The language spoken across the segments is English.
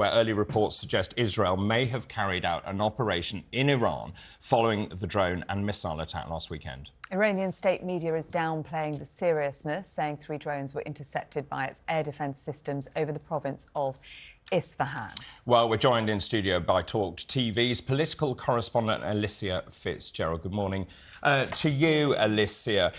where early reports suggest Israel may have carried out an operation in Iran following the drone and missile attack last weekend. Iranian state media is downplaying the seriousness, saying 3 drones were intercepted by its air defence systems over the province of Isfahan. Well, we're joined in studio by TalkTV's political correspondent Alicia Fitzgerald. Good morning to you, Alicia.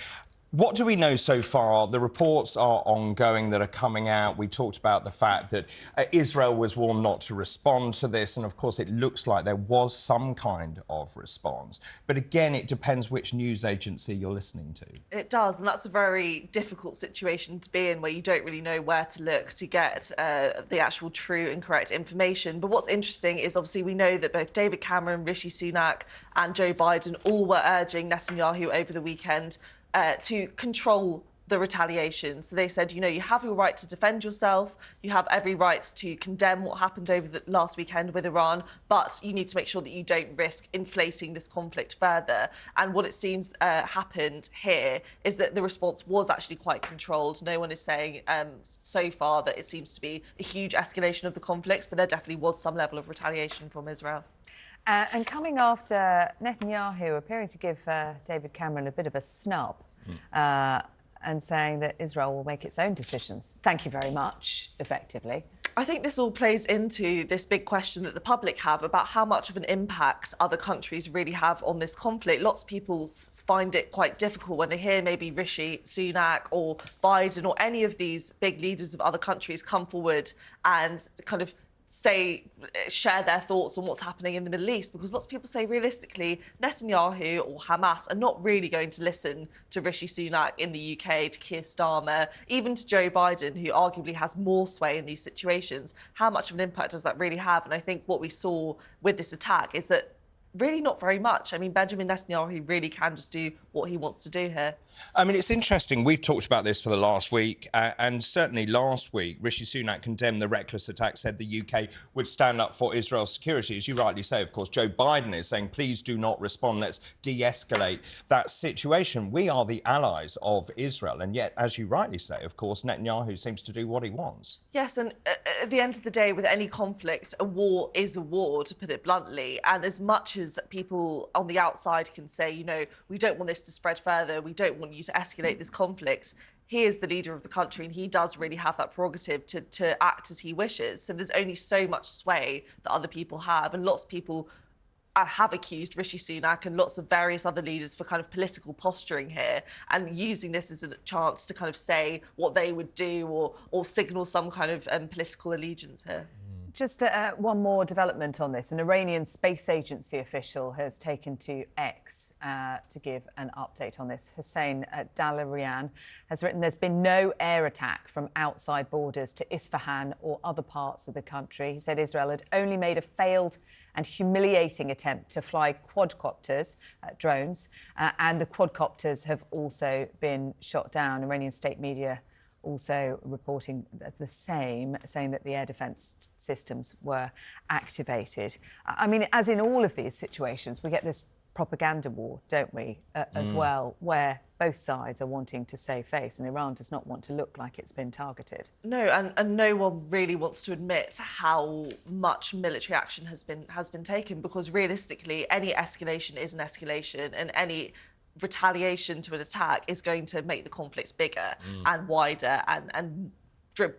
What do we know so far? The reports are ongoing that are coming out. We talked about the fact that Israel was warned not to respond to this, and of course it looks like there was some kind of response. But again, it depends which news agency you're listening to. It does, and that's a very difficult situation to be in, where you don't really know where to look to get the actual true and correct information. But what's interesting is obviously we know that both David Cameron, Rishi Sunak and Joe Biden all were urging Netanyahu over the weekend to control the retaliation. So they said, you know, you have your right to defend yourself, you have every right to condemn what happened over the last weekend with Iran, but you need to make sure that you don't risk inflating this conflict further. And what it seems happened here is that the response was actually quite controlled. No one is saying so far that it seems to be a huge escalation of the conflicts, but there definitely was some level of retaliation from Israel. And coming after Netanyahu appearing to give David Cameron a bit of a snub and saying that Israel will make its own decisions. Thank you very much, effectively. I think this all plays into this big question that the public have about how much of an impact other countries really have on this conflict. Lots of people find it quite difficult when they hear maybe Rishi Sunak or Biden or any of these big leaders of other countries come forward and kind of share their thoughts on what's happening in the Middle East, because lots of people say realistically Netanyahu or Hamas are not really going to listen to Rishi Sunak in the UK, to Keir Starmer, even to Joe Biden, who arguably has more sway in these situations. How much of an impact does that really have? And I think what we saw with this attack is that really not very much. I mean, Benjamin Netanyahu really can just do what he wants to do here. I mean, it's interesting. We've talked about this for the last week, and certainly last week, Rishi Sunak condemned the reckless attack, said the UK would stand up for Israel's security. As you rightly say, of course, Joe Biden is saying, please do not respond. Let's de-escalate that situation. We are the allies of Israel. And yet, as you rightly say, of course, Netanyahu seems to do what he wants. Yes, and at the end of the day, with any conflict, a war is a war, to put it bluntly. And as much as people on the outside can say, you know, we don't want this to spread further, we don't want you to escalate this conflict, he is the leader of the country and he does really have that prerogative to act as he wishes. So there's only so much sway that other people have, and lots of people have accused Rishi Sunak and lots of various other leaders for kind of political posturing here and using this as a chance to kind of say what they would do or signal some kind of political allegiance here. Just one more development on this. An Iranian space agency official has taken to X to give an update on this. Hussein Dalarian has written, there's been no air attack from outside borders to Isfahan or other parts of the country. He said Israel had only made a failed and humiliating attempt to fly quadcopters, drones, and the quadcopters have also been shot down. Iranian state media also reporting the same, saying that the air defence systems were activated. I mean, as in all of these situations, we get this propaganda war, don't we, as well, where both sides are wanting to save face, and Iran does not want to look like it's been targeted. No, and no one really wants to admit how much military action has been taken, because realistically, any escalation is an escalation, and any retaliation to an attack is going to make the conflict bigger and wider and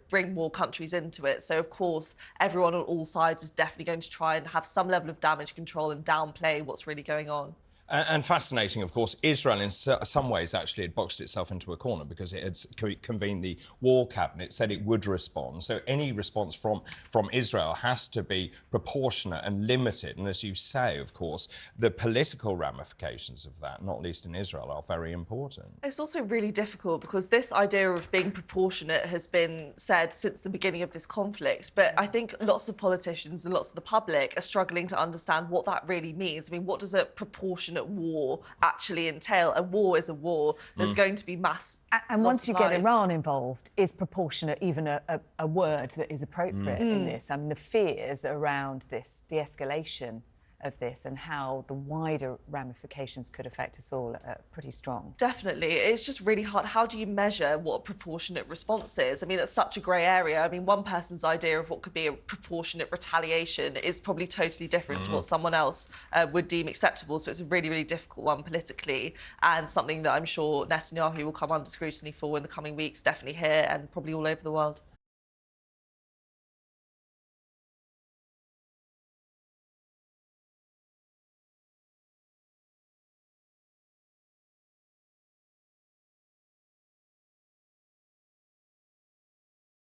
bring more countries into it. So, of course, everyone on all sides is definitely going to try and have some level of damage control and downplay what's really going on. And fascinating, of course, Israel in some ways actually had boxed itself into a corner because it had convened the war cabinet, said it would respond. So any response from Israel has to be proportionate and limited. And as you say, of course, the political ramifications of that, not least in Israel, are very important. It's also really difficult because this idea of being proportionate has been said since the beginning of this conflict. But I think lots of politicians and lots of the public are struggling to understand what that really means. I mean, what does a proportionate war actually entail? A war is a war. There's going to be mass and once you get Iran involved, is proportionate even a word that is appropriate in this? I mean, the fears around this, the escalation of this and how the wider ramifications could affect us all are pretty strong. Definitely. It's just really hard. How do you measure what a proportionate response is? I mean, it's such a grey area. I mean, one person's idea of what could be a proportionate retaliation is probably totally different to what someone else would deem acceptable. So it's a really, really difficult one politically, and something that I'm sure Netanyahu will come under scrutiny for in the coming weeks, definitely here and probably all over the world.